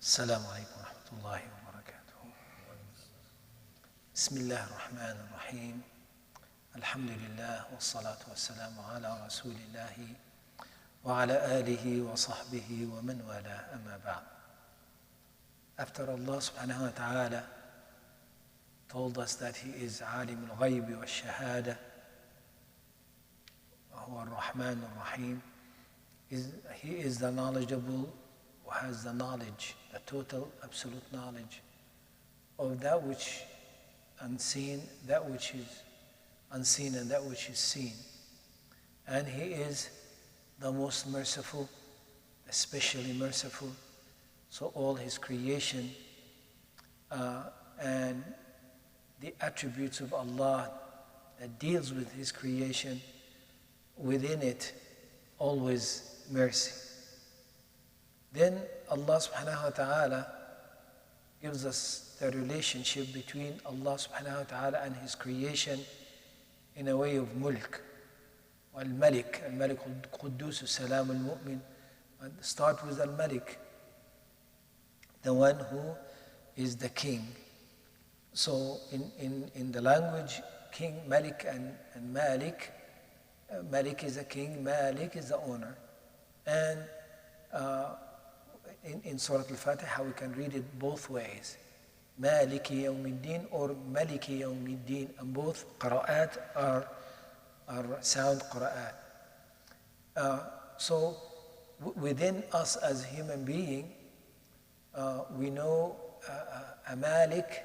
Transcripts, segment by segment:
السلام عليكم ورحمة الله وبركاته. بسم الله الرحمن الرحيم. الحمد لله والصلاة والسلام على رسول الله وعلى آله وصحبه ومن والاه أما بعد. After Allah subhanahu wa ta'ala told us that He is عالم الغيب والشهادة وهو الرحمن الرحيم, He is the knowledgeable who has the knowledge, the total absolute knowledge of that which unseen, that which is unseen and that which is seen. And He is the most merciful, especially merciful. So all His creation and the attributes of Allah that deals with His creation, within it always mercy. Then Allah subhanahu wa ta'ala gives us the relationship between Allah subhanahu wa ta'ala and His creation in a way of mulk. Al-Malik, Al-Malik al-Quddus, Salam al-Mu'min. And start with Al-Malik, the one who is the king. So in the language, king, Malik and Malik, Malik is a king, Malik is the owner. And in Surah Al-Fatiha we can read it both ways, Maliki Yawmiddin or Maliki Yawmiddin, and both qira'at are sound qira'at. So within us as human being, we know a Malik,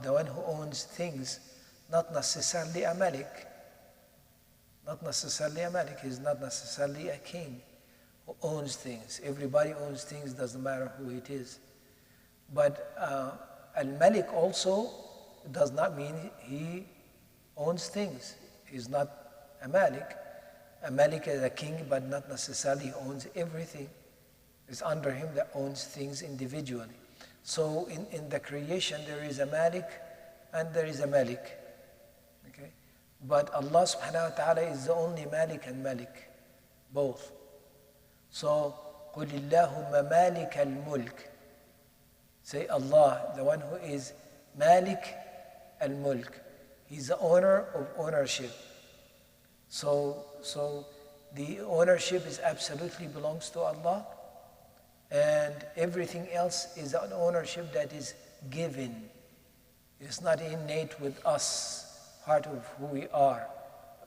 the one who owns things, not necessarily a Malik. Not necessarily a Malik, he's not necessarily a king who owns things. Everybody owns things, doesn't matter who it is. But Al-Malik also does not mean he owns things. He's not a Malik. A Malik is a king, but not necessarily owns everything. It's under him that owns things individually. So in the creation there is a Malik and there is a Malik. Okay? But Allah subhanahu wa ta'ala is the only Malik and Malik, both. So, قُلِ اللَّهُمَّ مَالِكَ الْمُلْكِ. Say Allah, the one who is Malik al-Mulk. He's the owner of ownership. So the ownership is absolutely belongs to Allah, and everything else is an ownership that is given. It's not innate with us, part of who we are,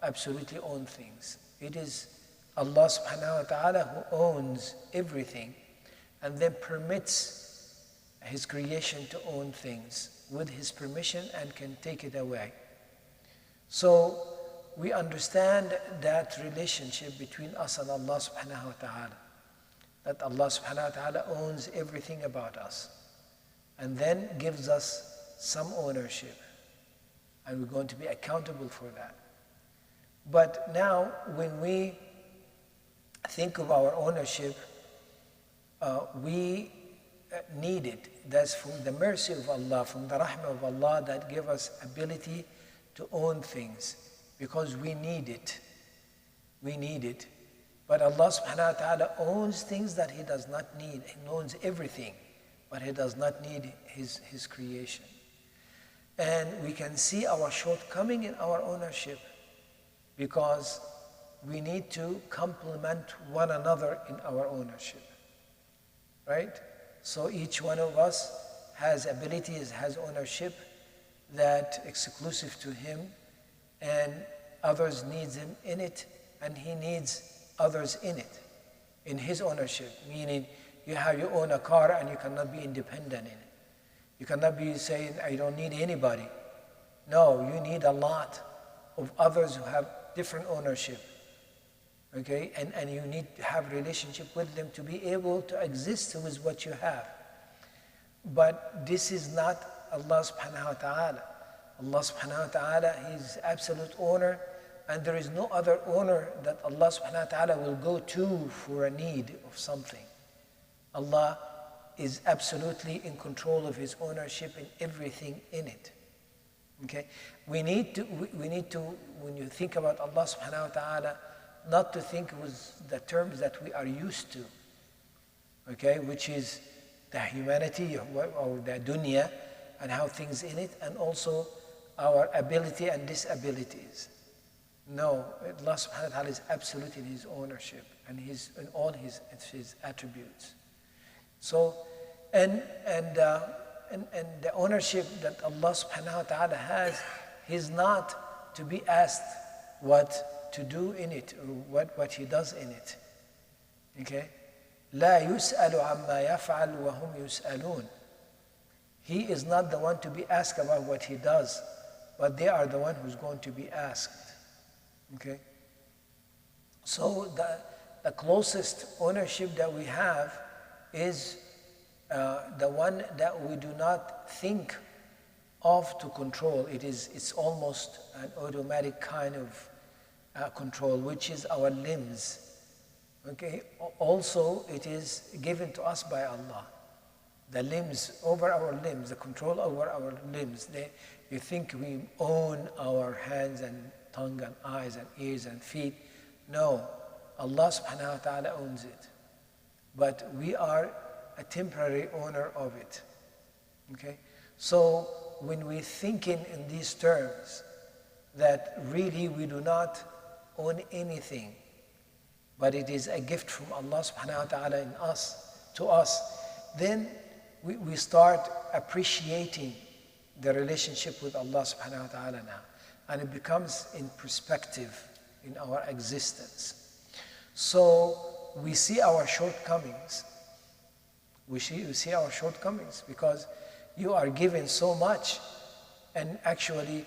absolutely own things. It is Allah subhanahu wa ta'ala who owns everything and then permits His creation to own things with His permission and can take it away. So we understand that relationship between us and Allah subhanahu wa ta'ala, that Allah subhanahu wa ta'ala owns everything about us and then gives us some ownership, and we're going to be accountable for that. But now when we think of our ownership, we need it. That's from the mercy of Allah, from the rahmah of Allah that give us ability to own things, because we need it. We need it. But Allah subhanahu wa ta'ala owns things that He does not need. He owns everything, but He does not need His creation. And we can see our shortcoming in our ownership, because we need to complement one another in our ownership, right? So each one of us has abilities, has ownership that exclusive to him, and others needs him in it, and he needs others in it, in his ownership. Meaning, you own a car and you cannot be independent in it. You cannot be saying, I don't need anybody. No, you need a lot of others who have different ownership. Okay, and you need to have relationship with them to be able to exist with what you have. But this is not Allah subhanahu wa ta'ala. Allah subhanahu wa ta'ala, He's absolute owner, and there is no other owner that Allah subhanahu wa ta'ala will go to for a need of something. Allah is absolutely in control of His ownership in everything in it. Okay, we need to, when you think about Allah subhanahu wa ta'ala, not to think with the terms that we are used to, okay, which is the humanity or the dunya and how things in it, and also our ability and disabilities. No, Allah subhanahu wa ta'ala is absolute in His ownership and in all His attributes. So, and the ownership that Allah subhanahu wa ta'ala has, He's not to be asked what to do in it or what He does in it. Okay? لا يسأل عما يفعل وهم يسألون. He is not the one to be asked about what He does, but they are the one who's going to be asked. Okay? So the closest ownership that we have is the one that we do not think of to control. It's almost an automatic kind of control, which is our limbs. Okay? Also, it is given to us by Allah. The limbs, over our limbs, the control over our limbs. You think we own our hands and tongue and eyes and ears and feet. No, Allah subhanahu wa ta'ala owns it. But we are a temporary owner of it. Okay? So when we think in these terms, that really we do not own anything, but it is a gift from Allah subhanahu wa ta'ala to us, then we start appreciating the relationship with Allah subhanahu wa ta'ala now. And it becomes in perspective in our existence. So we see our shortcomings. We see our shortcomings because you are given so much, and actually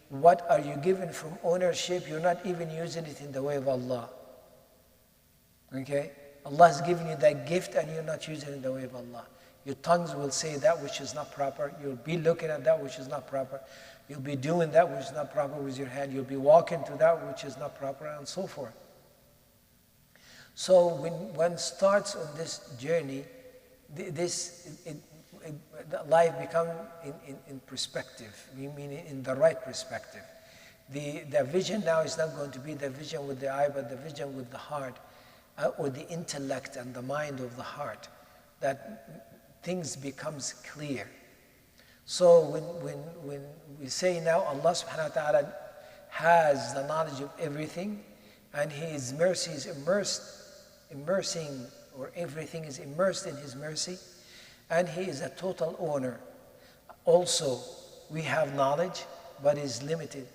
what are you given from ownership? You're not even using it in the way of Allah. Okay? Allah has given you that gift and you're not using it in the way of Allah. Your tongues will say that which is not proper. You'll be looking at that which is not proper. You'll be doing that which is not proper with your hand. You'll be walking to that which is not proper, and so forth. So when one starts on this journey, life becomes in perspective, meaning in the right perspective. The vision now is not going to be the vision with the eye, but the vision with the heart, or the intellect and the mind of the heart, that things becomes clear. So when we say now Allah subhanahu wa ta'ala has the knowledge of everything, and His mercy is immersing, or everything is immersed in His mercy, and He is a total owner. Also, we have knowledge, but it is limited.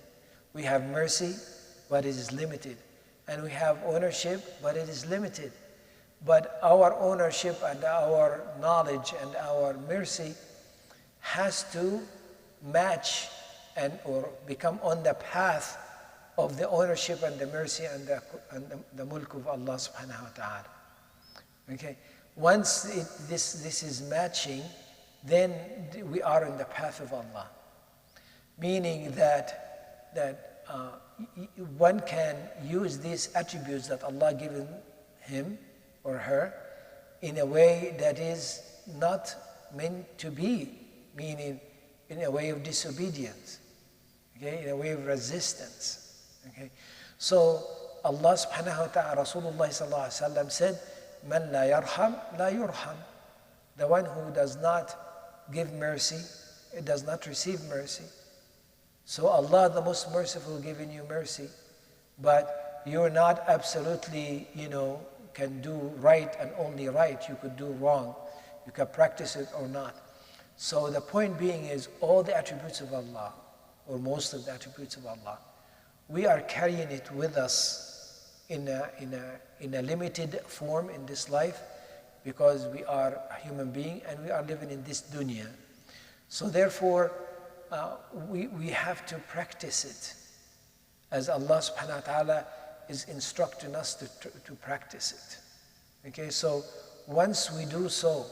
We have mercy, but it is limited. And we have ownership, but it is limited. But our ownership and our knowledge and our mercy has to match or become on the path of the ownership and the mercy and the mulk of Allah subhanahu wa ta'ala. Okay? Once this is matching, then we are in the path of Allah. Meaning that one can use these attributes that Allah given him or her in a way that is not meant to be, meaning in a way of disobedience, okay, in a way of resistance. Okay? So Allah subhanahu wa ta'ala, Rasulullah sallallahu alaihi wasallam said, Man la yarham, la yurham. The one who does not give mercy, it does not receive mercy. So Allah, the most merciful, giving you mercy, but you're not absolutely, can do right and only right. You could do wrong. You can practice it or not. So the point being is all the attributes of Allah, or most of the attributes of Allah, we are carrying it with us in a limited form in this life, because we are a human being and we are living in this dunya. So therefore, we have to practice it as Allah subhanahu wa ta'ala is instructing us to practice it. Okay, so once we do so,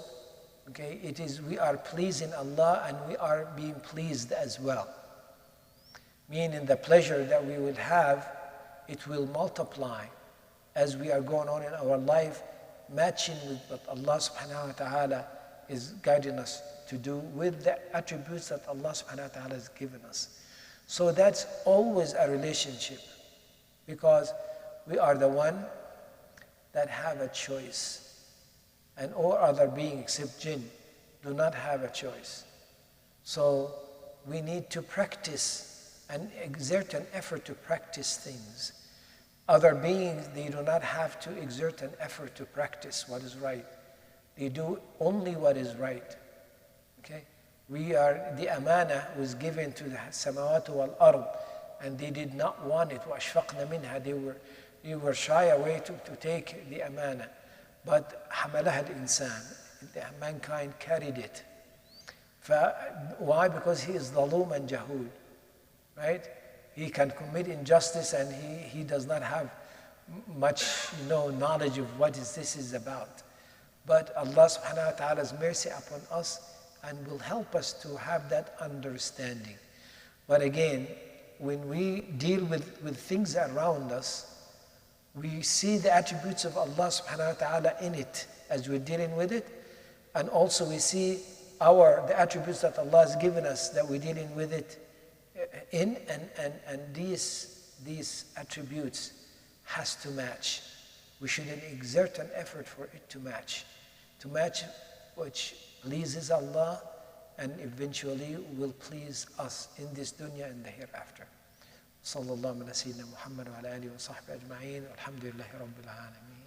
okay, we are pleasing Allah and we are being pleased as well. Meaning the pleasure that we will have, it will multiply as we are going on in our life, matching with what Allah subhanahu wa ta'ala is guiding us to do with the attributes that Allah subhanahu wa ta'ala has given us. So that's always a relationship, because we are the one that have a choice. And all other beings except jinn, do not have a choice. So we need to practice and exert an effort to practice things. Other beings, they do not have to exert an effort to practice what is right. They do only what is right. Okay? We are, the amana was given to the samawat wal ard, and they did not want it. وَأَشْفَقْنَ مِنْهَا. They were shy away to take the amana. But حَمَلَهَا الْإِنسان. Mankind carried it. Why? Because he is ظَلُوم and jahul. Right? He can commit injustice and he does not have much knowledge of what this is about. But Allah subhanahu wa ta'ala's mercy upon us and will help us to have that understanding. But again, when we deal with things around us, we see the attributes of Allah subhanahu wa ta'ala in it as we're dealing with it. And also we see the attributes that Allah has given us that we're dealing with it in, and these attributes has to match. We shouldn't exert an effort for it to match which pleases Allah and eventually will please us in this dunya and the hereafter. Sallallahu ala sayyidina Muhammad wa ala alihi wa sahbihi ajma'in. Alhamdulillahi rabbil alameen.